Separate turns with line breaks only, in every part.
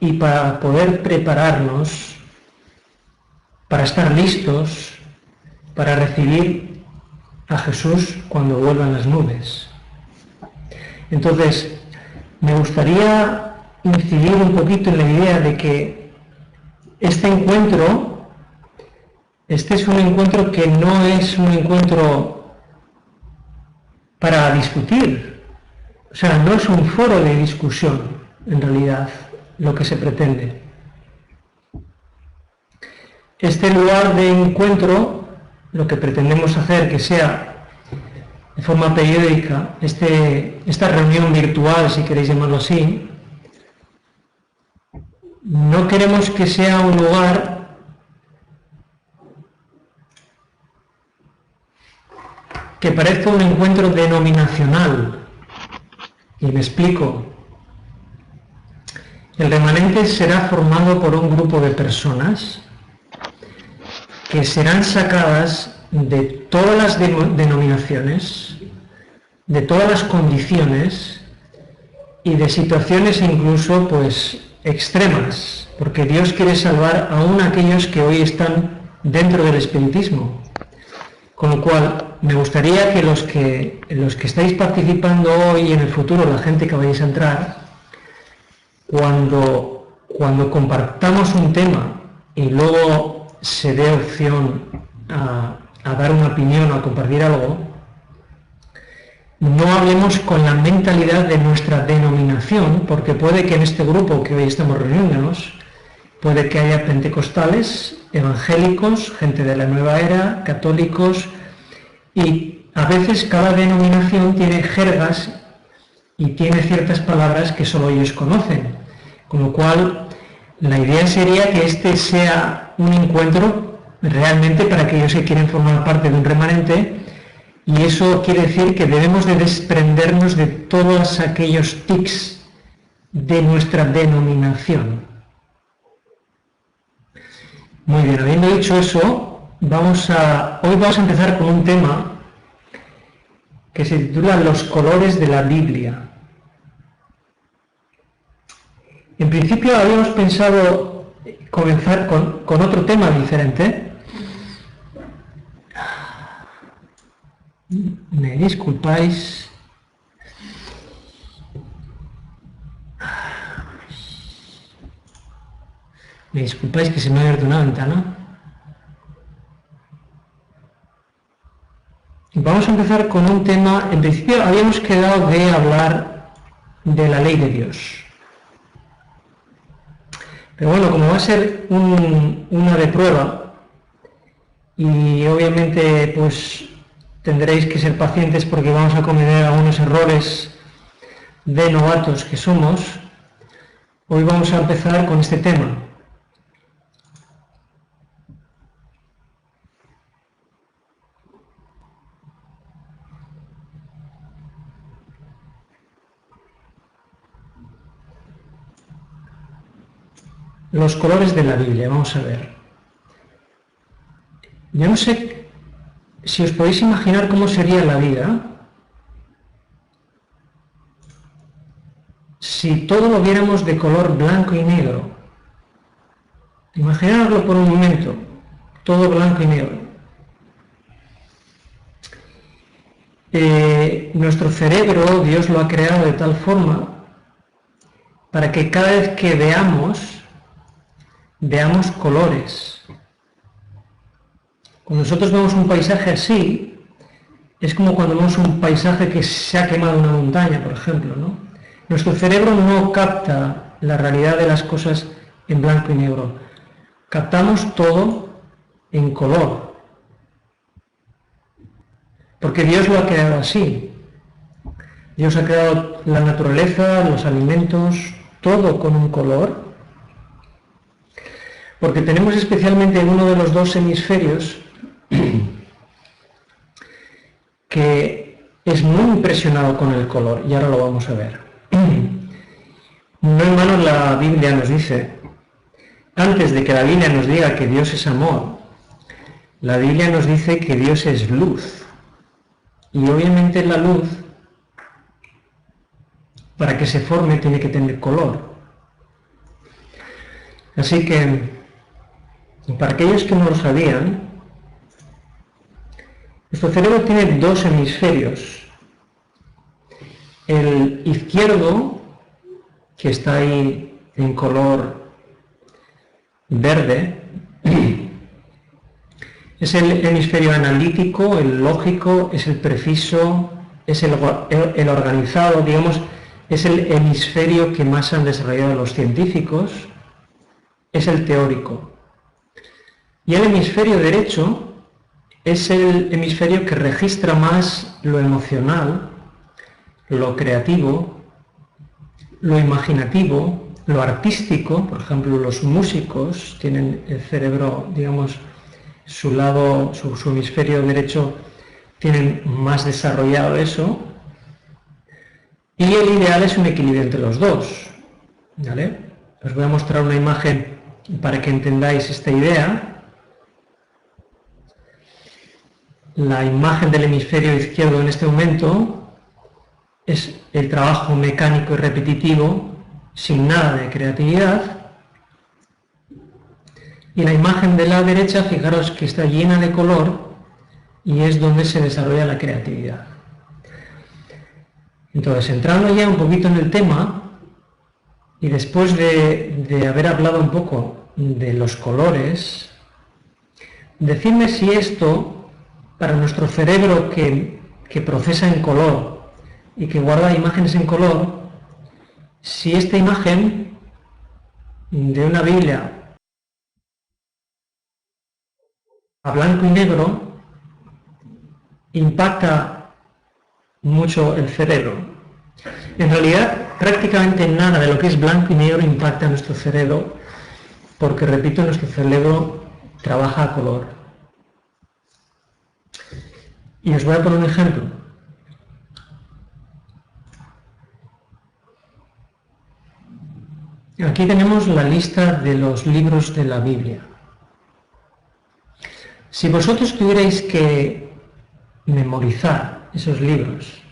y para poder prepararnos, para estar listos, para recibir a Jesús cuando vuelvan las nubes. Entonces, me gustaría incidir un poquito en la idea de que este es un encuentro que no es un encuentro para discutir, o sea, no es un foro de discusión, en realidad, lo que se pretende. Este lugar de encuentro, lo que pretendemos hacer que sea de forma periódica, esta reunión virtual, si queréis llamarlo así, no queremos que sea un lugar que parezca un encuentro denominacional. Y me explico. El remanente será formado por un grupo de personas que serán sacadas de todas las denominaciones, de todas las condiciones y de situaciones incluso pues extremas, porque Dios quiere salvar aún a aquellos que hoy están dentro del espiritismo. Con lo cual, me gustaría que los que estáis participando hoy y en el futuro, la gente que vayáis a entrar, cuando compartamos un tema y luego se dé opción a dar una opinión o a compartir algo, no hablemos con la mentalidad de nuestra denominación, porque puede que en este grupo que hoy estamos reuniéndonos, puede que haya pentecostales, evangélicos, gente de la nueva era, católicos, y a veces cada denominación tiene jergas y tiene ciertas palabras que solo ellos conocen, con lo cual la idea sería que este sea un encuentro realmente para aquellos que quieren formar parte de un remanente, y eso quiere decir que debemos de desprendernos de todos aquellos tics de nuestra denominación. Muy bien, habiendo dicho eso, hoy vamos a empezar con un tema que se titula Los colores de la Biblia. En principio habíamos pensado comenzar con otro tema diferente. Me disculpáis. Me disculpáis que se me ha abierto una ventana. Vamos a empezar con un tema. En principio habíamos quedado de hablar de la ley de Dios. Pero bueno, como va a ser una de prueba, y obviamente pues tendréis que ser pacientes porque vamos a cometer algunos errores de novatos que somos, hoy vamos a empezar con este tema. Los colores de la Biblia, vamos a ver. Yo no sé si os podéis imaginar cómo sería la vida si todo lo viéramos de color blanco y negro. Imaginadlo por un momento, todo blanco y negro. Nuestro cerebro, Dios lo ha creado de tal forma para que cada vez que veamos colores. Cuando nosotros vemos un paisaje así, es como cuando vemos un paisaje que se ha quemado una montaña, por ejemplo, ¿no? Nuestro cerebro no capta la realidad de las cosas en blanco y negro. Captamos todo en color. Porque Dios lo ha creado así. Dios ha creado la naturaleza, los alimentos, todo con un color. Porque tenemos especialmente uno de los dos hemisferios que es muy impresionado con el color, y ahora lo vamos a ver. No en vano la Biblia nos dice, antes de que la Biblia nos diga que Dios es amor, la Biblia nos dice que Dios es luz. Y obviamente la luz, para que se forme, tiene que tener color. Así que, para aquellos que no lo sabían, nuestro cerebro tiene dos hemisferios. El izquierdo, que está ahí en color verde, es el hemisferio analítico, el lógico, es el preciso, es el organizado, digamos, es el hemisferio que más han desarrollado los científicos, es el teórico. Y el hemisferio derecho es el hemisferio que registra más lo emocional, lo creativo, lo imaginativo, lo artístico. Por ejemplo, los músicos tienen el cerebro, digamos, su lado, su hemisferio derecho tienen más desarrollado eso, y el ideal es un equilibrio entre los dos, ¿vale? Os voy a mostrar una imagen para que entendáis esta idea. La imagen del hemisferio izquierdo en este momento es el trabajo mecánico y repetitivo sin nada de creatividad. Y la imagen de la derecha, fijaros que está llena de color y es donde se desarrolla la creatividad. Entonces, entrando ya un poquito en el tema, y después de haber hablado un poco de los colores, decidme si esto, para nuestro cerebro que procesa en color y que guarda imágenes en color, si esta imagen de una Biblia a blanco y negro impacta mucho el cerebro. En realidad, prácticamente nada de lo que es blanco y negro impacta a nuestro cerebro, porque, repito, nuestro cerebro trabaja a color. Y os voy a poner un ejemplo. Aquí tenemos la lista de los libros de la Biblia. Si vosotros tuvierais que memorizar esos libros,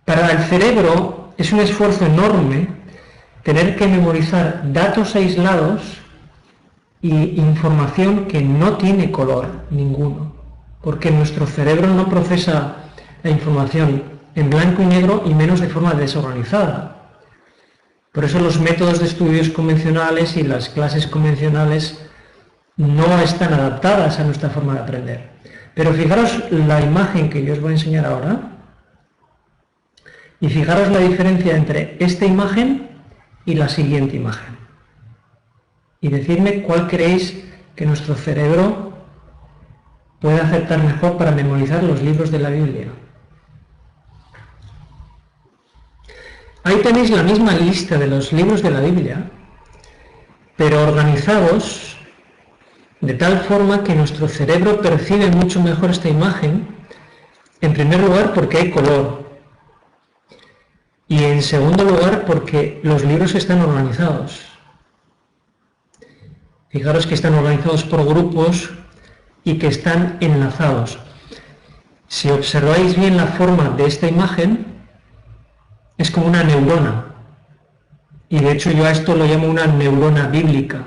para el cerebro es un esfuerzo enorme tener que memorizar datos aislados y información que no tiene color ninguno, porque nuestro cerebro no procesa la información en blanco y negro y menos de forma desorganizada. Por eso los métodos de estudios convencionales y las clases convencionales no están adaptadas a nuestra forma de aprender. Pero fijaros la imagen que yo os voy a enseñar ahora y fijaros la diferencia entre esta imagen y la siguiente imagen. Y decidme cuál creéis que nuestro cerebro puede aceptar mejor para memorizar los libros de la Biblia. Ahí tenéis la misma lista de los libros de la Biblia, pero organizados de tal forma que nuestro cerebro percibe mucho mejor esta imagen, en primer lugar porque hay color, y en segundo lugar porque los libros están organizados. Fijaros que están organizados por grupos y que están enlazados. Si observáis bien la forma de esta imagen, es como una neurona, y de hecho yo a esto lo llamo una neurona bíblica.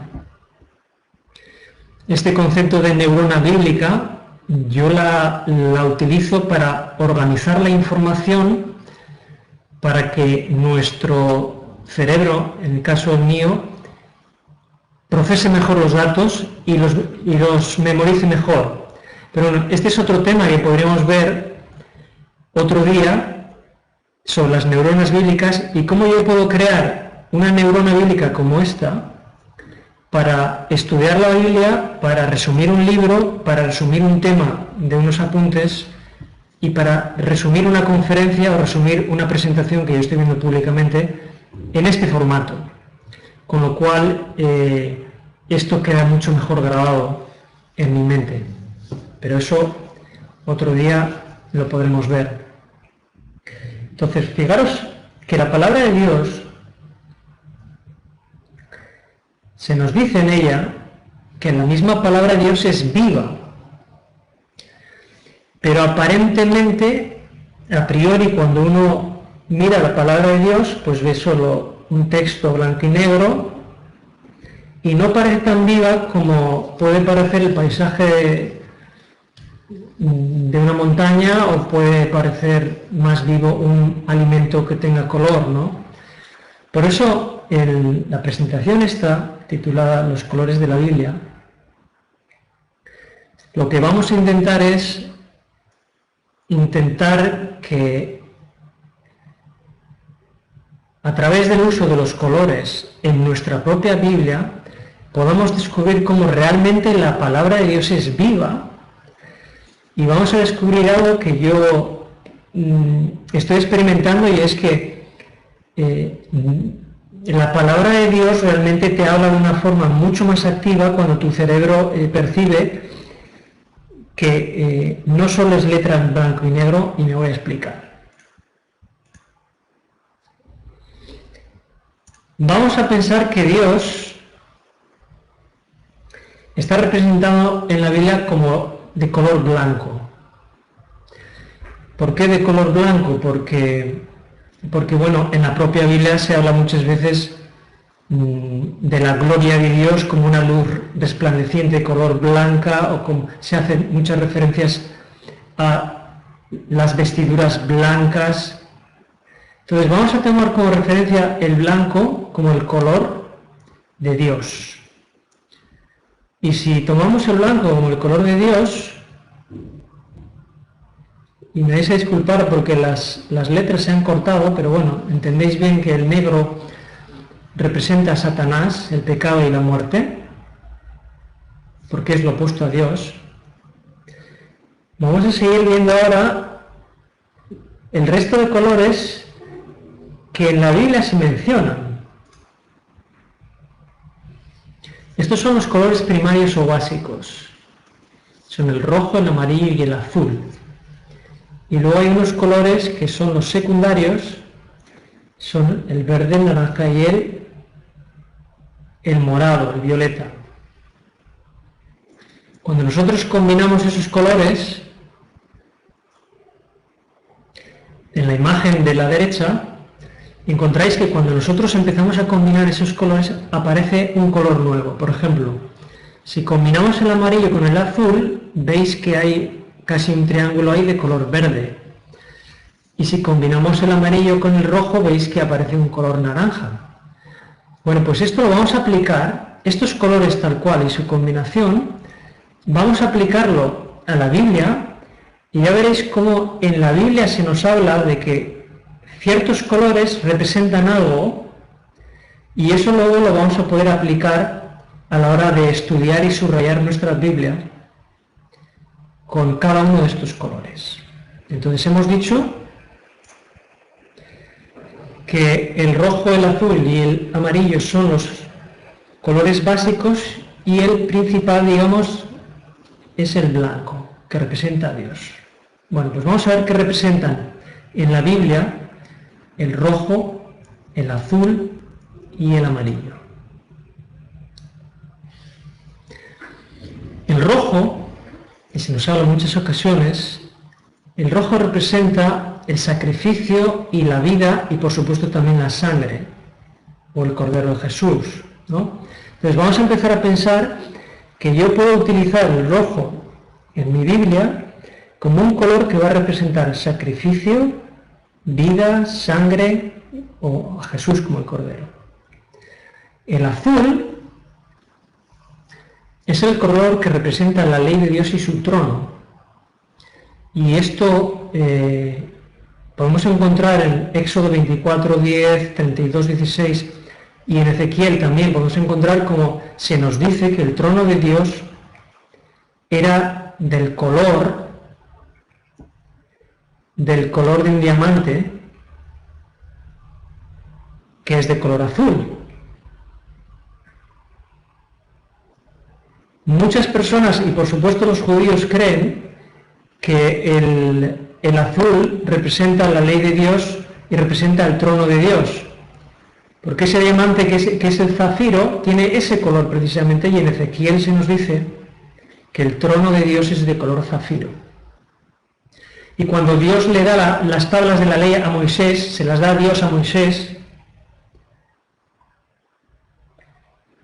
Este concepto de neurona bíblica yo la utilizo para organizar la información para que nuestro cerebro, en el caso mío, procese mejor los datos y los memorice mejor. Pero bueno, este es otro tema que podríamos ver otro día sobre las neuronas bíblicas y cómo yo puedo crear una neurona bíblica como esta para estudiar la Biblia, para resumir un libro, para resumir un tema de unos apuntes y para resumir una conferencia o resumir una presentación que yo estoy viendo públicamente en este formato. Con lo cual, esto queda mucho mejor grabado en mi mente. Pero eso otro día lo podremos ver. Entonces, fijaros que la palabra de Dios se nos dice en ella que la misma palabra de Dios es viva, pero aparentemente, a priori, cuando uno mira la palabra de Dios, pues ve solo un texto blanco y negro y no parece tan viva como puede parecer el paisaje de una montaña o puede parecer más vivo un alimento que tenga color, ¿no? Por eso la presentación está titulada Los colores de la Biblia. Lo que vamos a intentar es que a través del uso de los colores en nuestra propia Biblia podamos descubrir cómo realmente la palabra de Dios es viva, y vamos a descubrir algo que yo estoy experimentando, y es que la palabra de Dios realmente te habla de una forma mucho más activa cuando tu cerebro percibe que no solo es letra en blanco y negro, y me voy a explicar. Vamos a pensar que Dios está representado en la Biblia como de color blanco. ¿Por qué de color blanco? Porque bueno, en la propia Biblia se habla muchas veces de la gloria de Dios como una luz resplandeciente de color blanca, o como se hacen muchas referencias a las vestiduras blancas. Entonces vamos a tomar como referencia el blanco como el color de Dios. Y si tomamos el blanco como el color de Dios, y me vais a disculpar porque las letras se han cortado, pero bueno, entendéis bien que el negro representa a Satanás, el pecado y la muerte, porque es lo opuesto a Dios. Vamos a seguir viendo ahora el resto de colores que en la Biblia se mencionan. Estos son los colores primarios o básicos. Son el rojo, el amarillo y el azul. Y luego hay unos colores que son los secundarios, son el verde, el naranja y el morado, el violeta. Cuando nosotros combinamos esos colores, en la imagen de la derecha, encontráis que cuando nosotros empezamos a combinar esos colores aparece un color nuevo. Por ejemplo, si combinamos el amarillo con el azul, veis que hay casi un triángulo ahí de color verde. Y si combinamos el amarillo con el rojo, veis que aparece un color naranja. Bueno, pues esto lo vamos a aplicar, estos colores tal cual y su combinación, vamos a aplicarlo a la Biblia, y ya veréis cómo en la Biblia se nos habla de que ciertos colores representan algo, y eso luego lo vamos a poder aplicar a la hora de estudiar y subrayar nuestra Biblia con cada uno de estos colores. Entonces hemos dicho que el rojo, el azul y el amarillo son los colores básicos, y el principal, digamos, es el blanco, que representa a Dios. Bueno, pues vamos a ver qué representan en la Biblia el rojo, el azul y el amarillo. El rojo, y se nos habla en muchas ocasiones, el rojo representa el sacrificio y la vida, y por supuesto también la sangre, o el Cordero de Jesús, ¿no? Entonces vamos a empezar a pensar que yo puedo utilizar el rojo en mi Biblia como un color que va a representar sacrificio, vida, sangre, o a Jesús como el Cordero. El azul es el color que representa la ley de Dios y su trono. Y esto podemos encontrar en Éxodo 24:10, 32:16, y en Ezequiel también podemos encontrar como se nos dice que el trono de Dios era del color de un diamante, que es de color azul. Muchas personas, y por supuesto los judíos, creen que el azul representa la ley de Dios y representa el trono de Dios, porque ese diamante que es el zafiro tiene ese color precisamente, y en Ezequiel se nos dice que el trono de Dios es de color zafiro. Y cuando Dios le da las tablas de la ley a Moisés, se las da Dios a Moisés,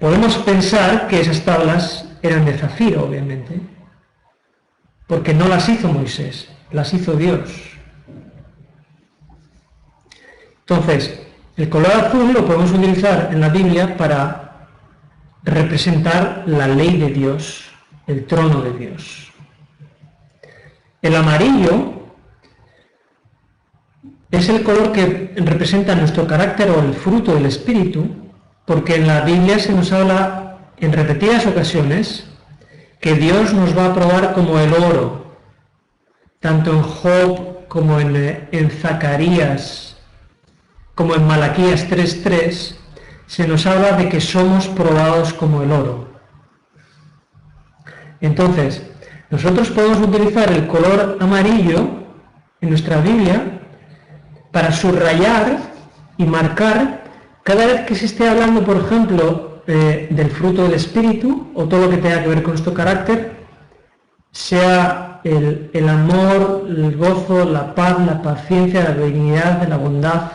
Podemos pensar que esas tablas eran de zafiro, obviamente, porque no las hizo Moisés, las hizo Dios. Entonces, el color azul lo podemos utilizar en la Biblia para representar la ley de Dios, el trono de Dios. El amarillo es el color que representa nuestro carácter o el fruto del Espíritu, porque en la Biblia se nos habla en repetidas ocasiones que Dios nos va a probar como el oro, tanto en Job como en Zacarías, como en Malaquías 3:3, se nos habla de que somos probados como el oro. Entonces, nosotros podemos utilizar el color amarillo en nuestra Biblia para subrayar y marcar cada vez que se esté hablando, por ejemplo, del fruto del Espíritu o todo lo que tenga que ver con nuestro carácter, sea el amor, el gozo, la paz, la paciencia, la benignidad, la bondad,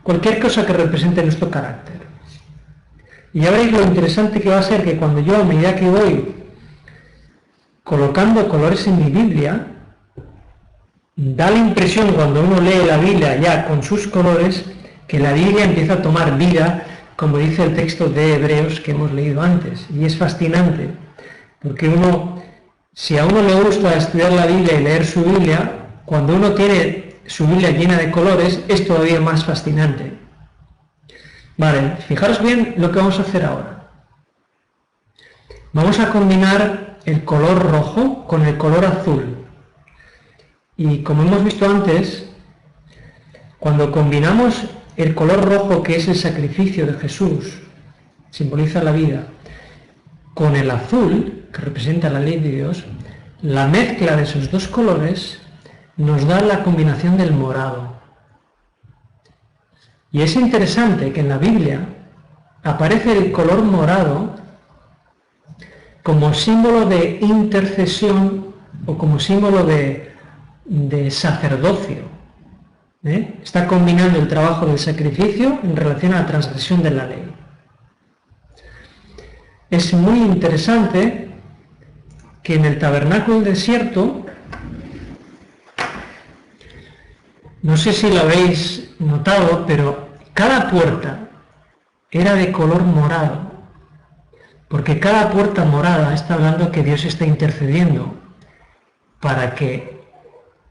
cualquier cosa que represente nuestro carácter. Y ya veréis lo interesante que va a ser que cuando yo, a medida que voy colocando colores en mi Biblia, da la impresión cuando uno lee la Biblia ya con sus colores, que la Biblia empieza a tomar vida, como dice el texto de Hebreos que hemos leído antes. Y es fascinante, porque si a uno le gusta estudiar la Biblia y leer su Biblia, cuando uno tiene su Biblia llena de colores, es todavía más fascinante. Vale, fijaros bien lo que vamos a hacer ahora. Vamos a combinar el color rojo con el color azul. Y como hemos visto antes, cuando combinamos el color rojo, que es el sacrificio de Jesús, simboliza la vida, con el azul, que representa la ley de Dios, la mezcla de esos dos colores nos da la combinación del morado. Y es interesante que en la Biblia aparece el color morado como símbolo de intercesión o como símbolo de sacerdocio. Está combinando el trabajo del sacrificio en relación a la transgresión de la ley. Es muy interesante que en el tabernáculo del desierto, no sé si lo habéis notado, pero cada puerta era de color morado, porque cada puerta morada está hablando que Dios está intercediendo para que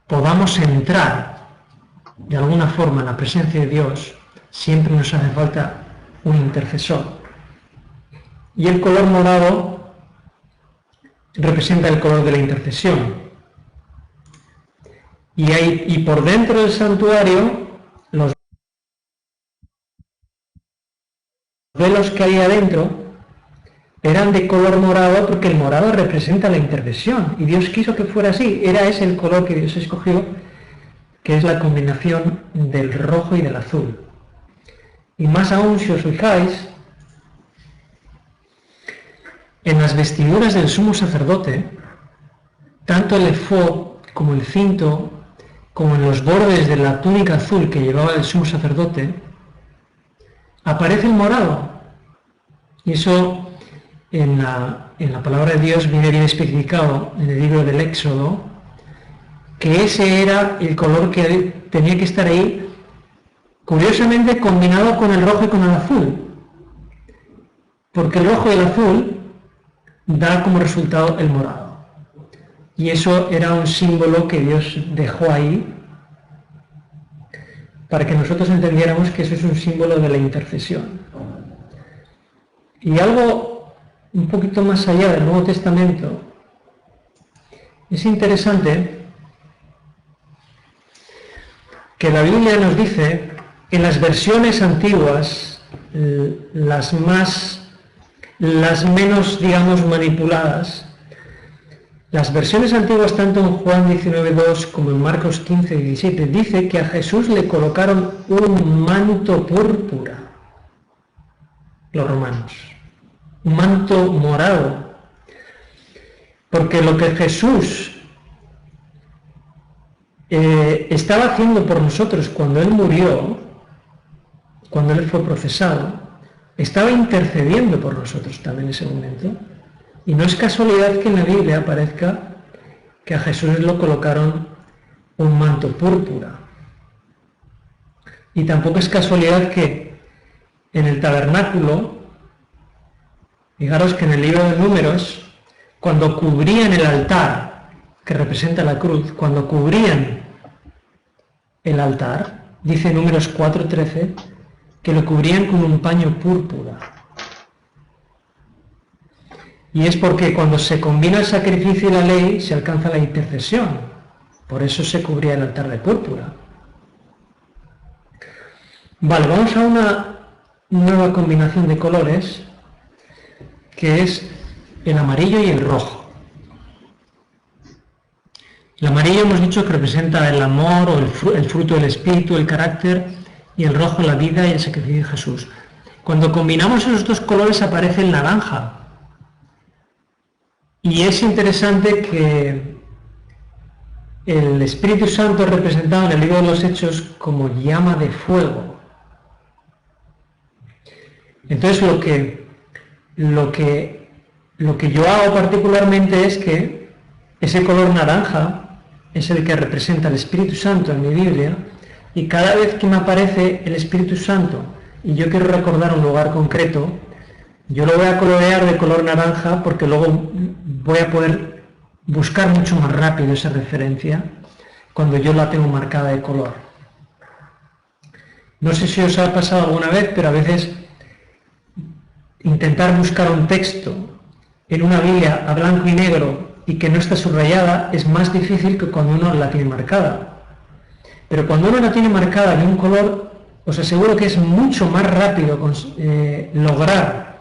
podamos entrar de alguna forma en la presencia de Dios. Siempre nos hace falta un intercesor. Y el color morado representa el color de la intercesión. Y por dentro del santuario, los velos que hay adentro eran de color morado, porque el morado representa la intercesión. Y Dios quiso que fuera así. Era ese el color que Dios escogió, que es la combinación del rojo y del azul. Y más aún, si os fijáis, en las vestiduras del sumo sacerdote, tanto el efod como el cinto, como en los bordes de la túnica azul que llevaba el sumo sacerdote, aparece el morado. Y eso en la palabra de Dios viene bien especificado en el libro del Éxodo, que ese era el color que tenía que estar ahí, curiosamente combinado con el rojo y con el azul, porque el rojo y el azul da como resultado el morado. Y eso era un símbolo que Dios dejó ahí para que nosotros entendiéramos que eso es un símbolo de la intercesión. Y algo un poquito más allá del Nuevo Testamento, es interesante que la Biblia nos dice, en las versiones antiguas, las menos, digamos, manipuladas, las versiones antiguas, tanto en Juan 19:2 como en Marcos 15:17, dice que a Jesús le colocaron un manto púrpura, los romanos, un manto morado, porque lo que Jesús estaba haciendo por nosotros cuando Él murió, cuando Él fue procesado, estaba intercediendo por nosotros también en ese momento. Y no es casualidad que en la Biblia aparezca que a Jesús lo colocaron un manto púrpura. Y tampoco es casualidad que en el tabernáculo, fijaros que en el libro de Números, cuando cubrían el altar, que representa la cruz, cuando cubrían el altar, dice Números 4:13, que lo cubrían con un paño púrpura. Y es porque cuando se combina el sacrificio y la ley, se alcanza la intercesión. Por eso se cubría el altar de púrpura. Vale, vamos a una nueva combinación de colores, que es el amarillo y el rojo. El amarillo hemos dicho que representa el amor o el fruto del espíritu, el carácter, y el rojo la vida y el sacrificio de Jesús. Cuando combinamos esos dos colores aparece el naranja. Y es interesante que el Espíritu Santo es representado en el libro de los Hechos como llama de fuego. Entonces lo que yo hago particularmente es que ese color naranja es el que representa el Espíritu Santo en mi Biblia, y cada vez que me aparece el Espíritu Santo y yo quiero recordar un lugar concreto, yo lo voy a colorear de color naranja porque luego voy a poder buscar mucho más rápido esa referencia cuando yo la tengo marcada de color. No sé si os ha pasado alguna vez, pero a veces intentar buscar un texto en una Biblia a blanco y negro y que no está subrayada es más difícil que cuando uno la tiene marcada. Pero cuando uno la tiene marcada de un color, os aseguro que es mucho más rápido lograr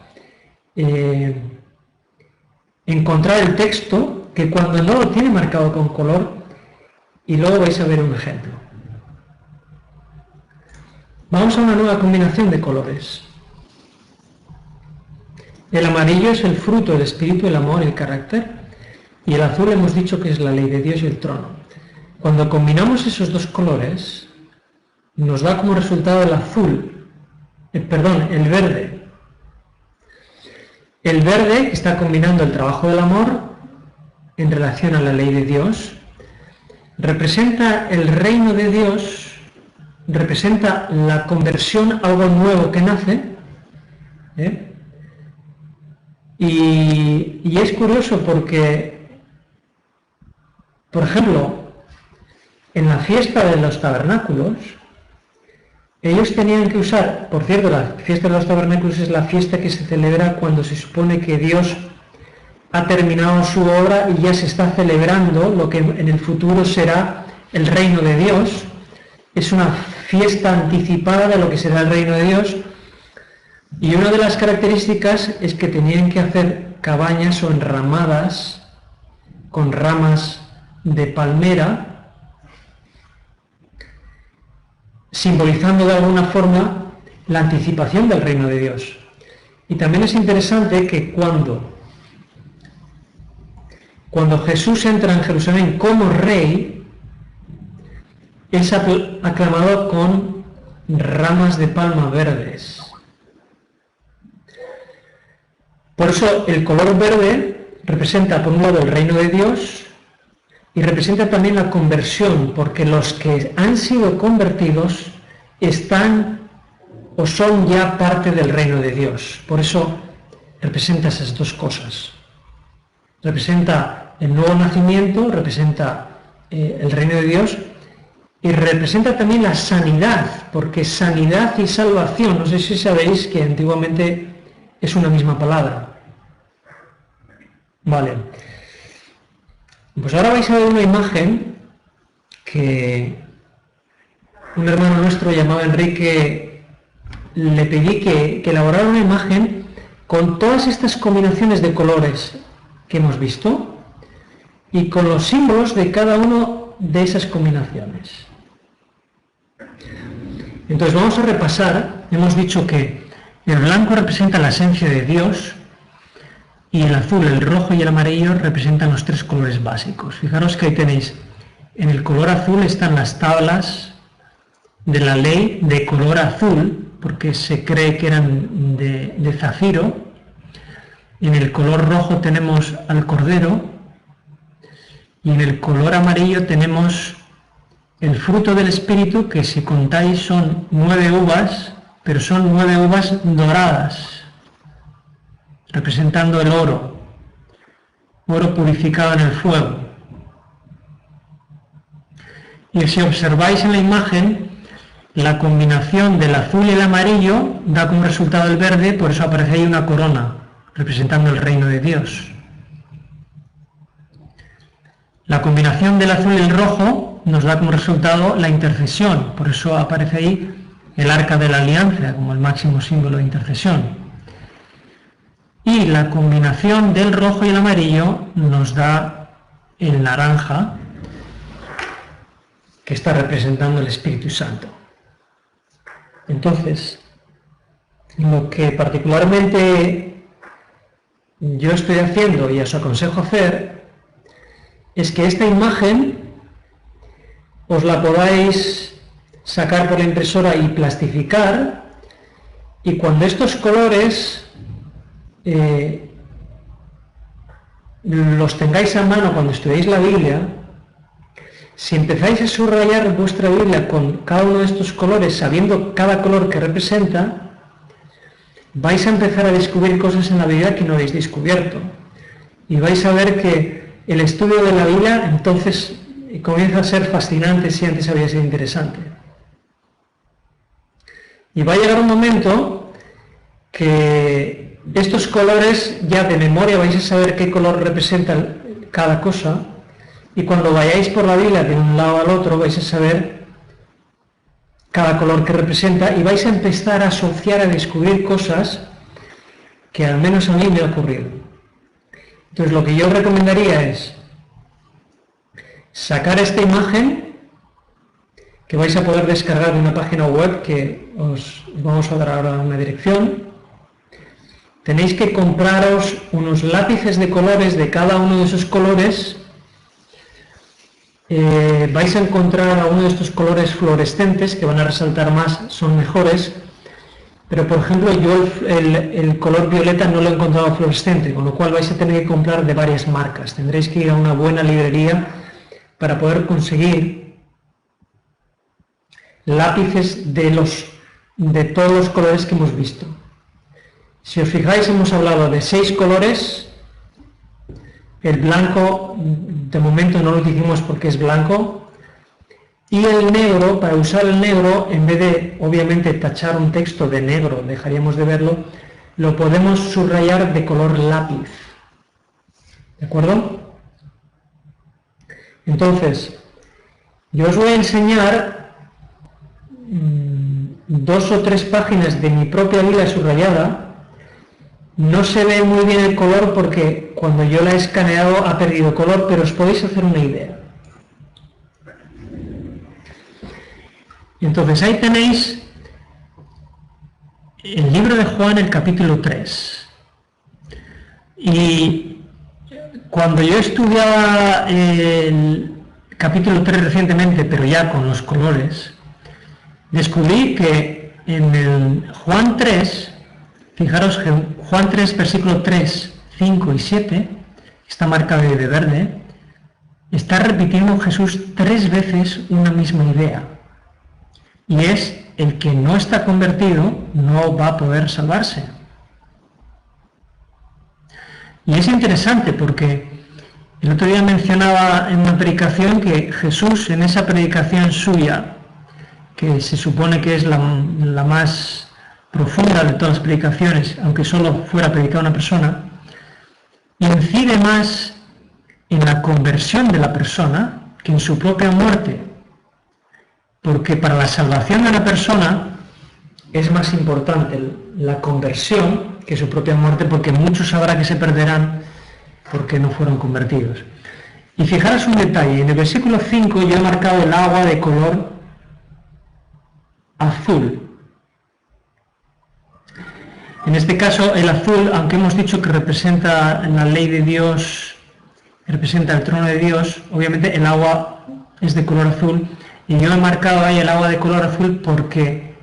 encontrar el texto que cuando no lo tiene marcado con color, y luego vais a ver un ejemplo. Vamos a una nueva combinación de colores. El amarillo es el fruto del espíritu, el amor y el carácter, y el azul hemos dicho que es la ley de Dios y el trono. Cuando combinamos esos dos colores, nos da como resultado el verde. El verde está combinando el trabajo del amor en relación a la ley de Dios, representa el reino de Dios, representa la conversión, algo nuevo que nace, y es curioso porque, por ejemplo, en la fiesta de los tabernáculos, ellos tenían que usar, por cierto, la fiesta de los tabernáculos es la fiesta que se celebra cuando se supone que Dios ha terminado su obra y ya se está celebrando lo que en el futuro será el reino de Dios. Es una fiesta anticipada de lo que será el reino de Dios, y una de las características es que tenían que hacer cabañas o enramadas con ramas de palmera, simbolizando de alguna forma la anticipación del reino de Dios. Y también es interesante que cuando Jesús entra en Jerusalén como rey, es aclamado con ramas de palma verdes. Por eso el color verde representa por un lado el reino de Dios y representa también la conversión, porque los que han sido convertidos están o son ya parte del reino de Dios. Por eso representa esas dos cosas. Representa el nuevo nacimiento, representa el reino de Dios, y representa también la sanidad, porque sanidad y salvación, no sé si sabéis que antiguamente es una misma palabra. Vale. Pues ahora vais a ver una imagen que un hermano nuestro llamado Enrique, le pedí que elaborara una imagen con todas estas combinaciones de colores que hemos visto y con los símbolos de cada una de esas combinaciones. Entonces vamos a repasar. Hemos dicho que el blanco representa la esencia de Dios y el azul, el rojo y el amarillo representan los tres colores básicos. Fijaros que ahí tenéis, en el color azul están las tablas de la ley de color azul, porque se cree que eran de zafiro. En el color rojo tenemos al cordero y en el color amarillo tenemos el fruto del Espíritu, que si contáis son 9 uvas, pero son 9 uvas doradas, representando el oro purificado en el fuego. Y si observáis en la imagen, la combinación del azul y el amarillo da como resultado el verde, por eso aparece ahí una corona, representando el reino de Dios. La combinación del azul y el rojo nos da como resultado la intercesión, por eso aparece ahí el arca de la alianza como el máximo símbolo de intercesión. Y la combinación del rojo y el amarillo nos da el naranja, que está representando el Espíritu Santo. Entonces, lo que particularmente yo estoy haciendo y os aconsejo hacer es que esta imagen os la podáis sacar por la impresora y plastificar, y cuando estos colores los tengáis a mano cuando estudiéis la Biblia, si empezáis a subrayar vuestra Biblia con cada uno de estos colores, sabiendo cada color que representa, vais a empezar a descubrir cosas en la Biblia que no habéis descubierto. Y vais a ver que el estudio de la Biblia entonces comienza a ser fascinante si antes había sido interesante. Y va a llegar un momento que estos colores ya de memoria vais a saber qué color representa cada cosa, y cuando vayáis por la Biblia de un lado al otro vais a saber cada color que representa y vais a empezar a asociar, a descubrir cosas que al menos a mí me ha ocurrido. Entonces lo que yo recomendaría es sacar esta imagen que vais a poder descargar de una página web que os vamos a dar ahora una dirección. Tenéis que compraros unos lápices de colores de cada uno de esos colores. Vais a encontrar a uno de estos colores fluorescentes que van a resaltar más, son mejores, pero por ejemplo yo el color violeta no lo he encontrado fluorescente, con lo cual vais a tener que comprar de varias marcas. Tendréis que ir a una buena librería para poder conseguir lápices de todos los colores que hemos visto. Si os fijáis, hemos hablado de 6 colores. El blanco, de momento no lo utilizamos porque es blanco. Y el negro, para usar el negro, en vez de, obviamente, tachar un texto de negro, dejaríamos de verlo, lo podemos subrayar de color lápiz. ¿De acuerdo? Entonces, yo os voy a enseñar 2 o 3 páginas de mi propia Biblia subrayada. No se ve muy bien el color porque cuando yo la he escaneado ha perdido color, pero os podéis hacer una idea. Entonces ahí tenéis el libro de Juan, el capítulo 3. Y cuando yo estudiaba el capítulo 3 recientemente, pero ya con los colores, descubrí que en el Juan 3, fijaros que Juan 3, versículo 3, 5 y 7, está marcado de verde, está repitiendo Jesús 3 veces una misma idea. Y es, el que no está convertido no va a poder salvarse. Y es interesante porque el otro día mencionaba en una predicación que Jesús, en esa predicación suya, que se supone que es la más profunda de todas las predicaciones, aunque solo fuera predicada una persona, incide más en la conversión de la persona que en su propia muerte, porque para la salvación de la persona es más importante la conversión que su propia muerte, porque muchos habrá que se perderán porque no fueron convertidos. Y fijaros un detalle, en el versículo 5 yo he marcado el agua de color azul. En este caso, el azul, aunque hemos dicho que representa la ley de Dios, representa el trono de Dios, obviamente el agua es de color azul, y yo he marcado ahí el agua de color azul porque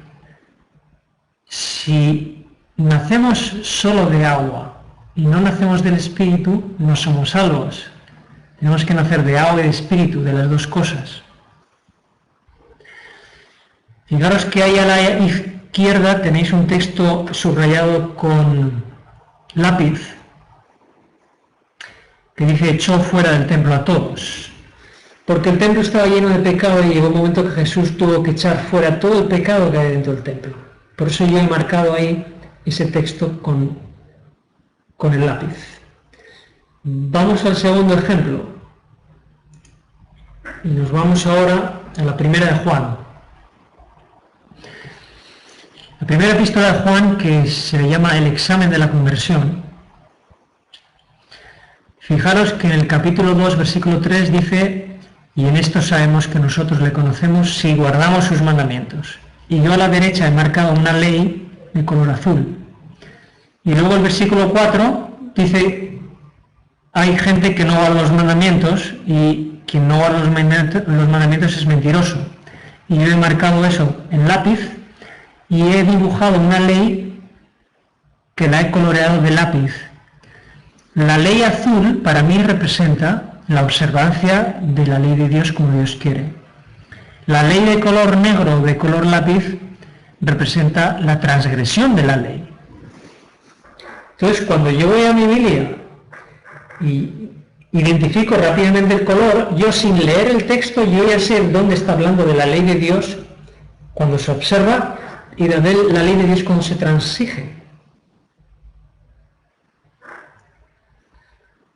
Si nacemos solo de agua y no nacemos del Espíritu, no somos salvos. Tenemos que nacer de agua y de Espíritu, de las dos cosas. Fijaros que ahí a la izquierda tenéis un texto subrayado con lápiz que dice: echó fuera del templo a todos. Porque el templo estaba lleno de pecado y llegó un momento que Jesús tuvo que echar fuera todo el pecado que hay dentro del templo. Por eso yo he marcado ahí ese texto con el lápiz. Vamos al segundo ejemplo. Y nos vamos ahora a la primera de Juan. La primera epístola de Juan, que se le llama el examen de la conversión. Fijaros que en el capítulo 2, versículo 3 dice: y en esto sabemos que nosotros le conocemos si guardamos sus mandamientos. Y yo a la derecha he marcado una ley de color azul. Y luego el versículo 4 dice: hay gente que no guarda los mandamientos, y quien no guarda los mandamientos es mentiroso. Y yo he marcado eso en lápiz y he dibujado una ley que la he coloreado de lápiz. La ley azul para mí representa la observancia de la ley de Dios como Dios quiere. La ley de color negro, de color lápiz, representa la transgresión de la ley. Entonces, cuando yo voy a mi Biblia y identifico rápidamente el color, yo sin leer el texto, yo ya sé dónde está hablando de la ley de Dios cuando se observa y de la ley de Dios cuando se transige.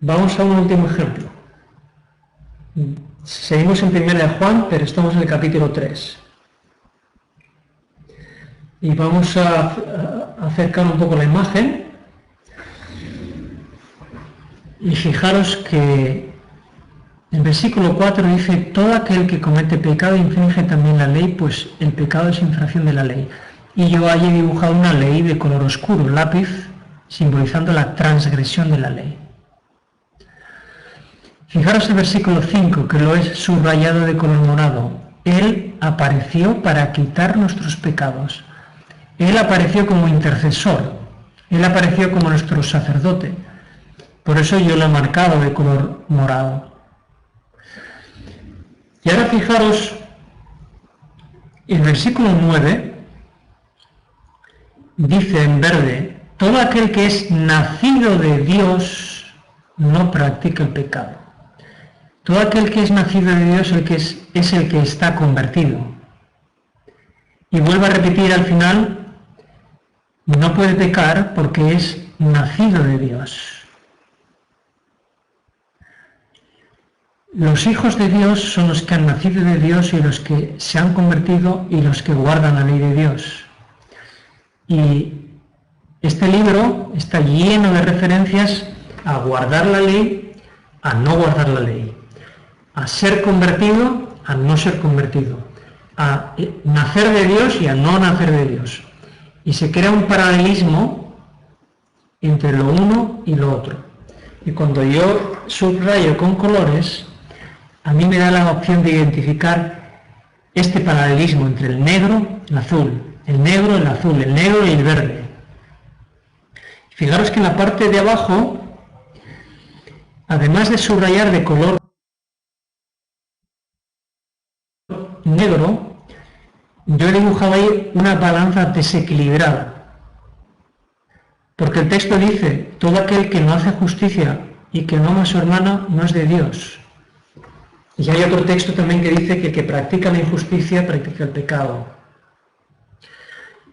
Vamos a un último ejemplo. Seguimos en 1 de Juan, pero estamos en el capítulo 3. Y vamos a acercar un poco la imagen. Y fijaros que el versículo 4 dice: todo aquel que comete pecado infringe también la ley, pues el pecado es infracción de la ley. Y yo haya dibujado una ley de color oscuro, lápiz, simbolizando la transgresión de la ley. Fijaros el versículo 5, que lo es subrayado de color morado. Él apareció para quitar nuestros pecados. Él apareció como intercesor. Él apareció como nuestro sacerdote. Por eso yo lo he marcado de color morado. Y ahora fijaros, el versículo 9 dice en verde: todo aquel que es nacido de Dios no practica el pecado. Todo aquel que es nacido de Dios es el que está convertido. Y vuelvo a repetir al final: no puede pecar porque es nacido de Dios. Los hijos de Dios son los que han nacido de Dios y los que se han convertido y los que guardan la ley de Dios. Y este libro está lleno de referencias a guardar la ley, a no guardar la ley, a ser convertido, a no ser convertido, a nacer de Dios y a no nacer de Dios. Y se crea un paralelismo entre lo uno y lo otro. Y cuando yo subrayo con colores, a mí me da la opción de identificar este paralelismo entre el negro y el azul, el negro, el azul, el negro y el verde. Fijaros que en la parte de abajo, además de subrayar de color negro, yo he dibujado ahí una balanza desequilibrada. Porque el texto dice: todo aquel que no hace justicia y que no ama a su hermano no es de Dios. Y hay otro texto también que dice que el que practica la injusticia practica el pecado.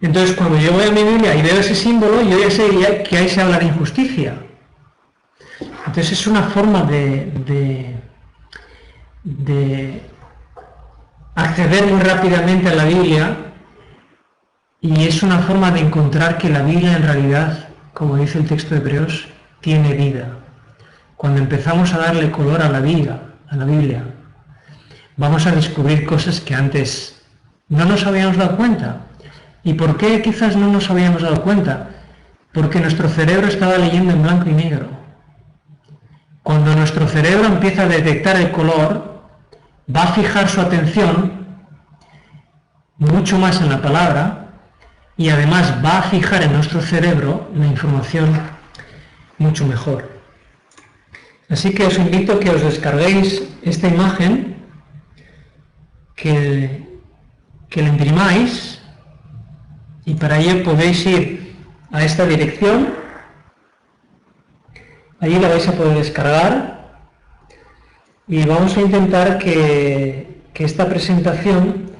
Entonces, cuando yo voy a mi Biblia y veo ese símbolo, yo ya sé que ahí se habla de injusticia. Entonces es una forma de acceder muy rápidamente a la Biblia, y es una forma de encontrar que la Biblia en realidad, como dice el texto de Hebreos, tiene vida. Cuando empezamos a darle color a la Biblia, vamos a descubrir cosas que antes no nos habíamos dado cuenta. ¿Y por qué quizás no nos habíamos dado cuenta? Porque nuestro cerebro estaba leyendo en blanco y negro. Cuando nuestro cerebro empieza a detectar el color, va a fijar su atención mucho más en la palabra, y además va a fijar en nuestro cerebro la información mucho mejor. Así que os invito a que os descarguéis esta imagen, que la imprimáis, y para ello podéis ir a esta dirección. Allí la vais a poder descargar y vamos a intentar que esta presentación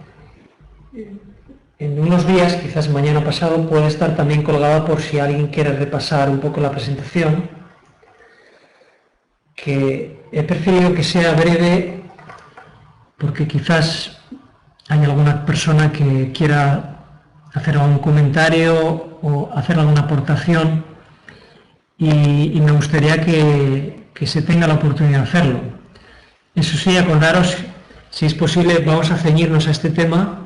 en unos días, quizás mañana o pasado, puede estar también colgada por si alguien quiere repasar un poco la presentación, que he preferido que sea breve porque quizás hay alguna persona que quiera hacer algún comentario o hacer alguna aportación y me gustaría que se tenga la oportunidad de hacerlo. Eso sí, acordaros, si es posible, vamos a ceñirnos a este tema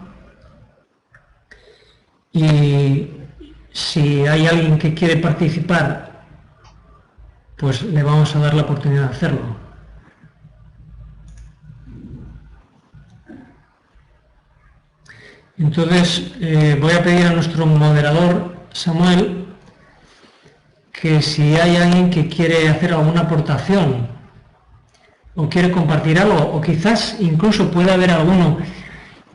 y si hay alguien que quiere participar, pues le vamos a dar la oportunidad de hacerlo. Entonces, voy a pedir a nuestro moderador, Samuel, que si hay alguien que quiere hacer alguna aportación o quiere compartir algo, o quizás incluso pueda haber alguno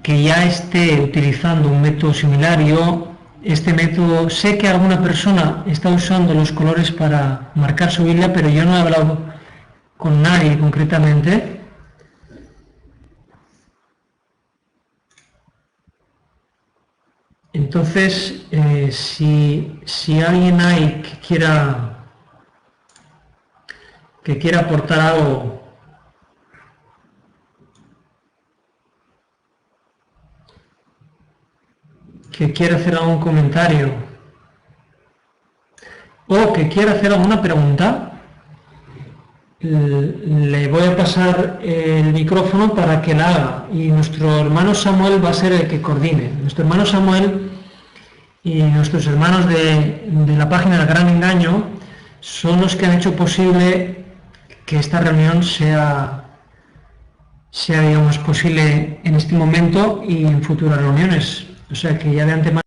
que ya esté utilizando un método similar. Yo, este método, sé que alguna persona está usando los colores para marcar su Biblia, pero yo no he hablado con nadie concretamente. Entonces, si alguien hay que quiera aportar algo, que quiera hacer algún comentario o que quiera hacer alguna pregunta, le voy a pasar el micrófono para que la haga y nuestro hermano Samuel va a ser el que coordine. Nuestro hermano Samuel y nuestros hermanos de la página del Gran Engaño son los que han hecho posible que esta reunión sea digamos, posible en este momento y en futuras reuniones. O sea que ya de antemano.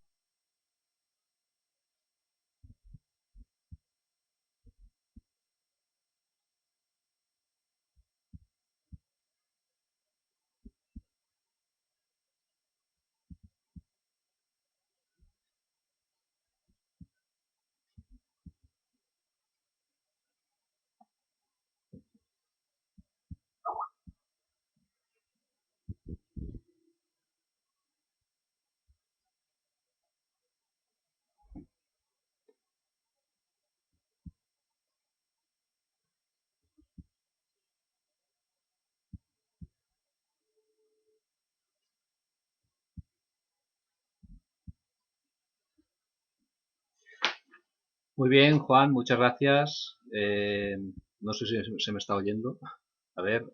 Muy bien, Juan, muchas gracias. No sé si se me está oyendo. A ver.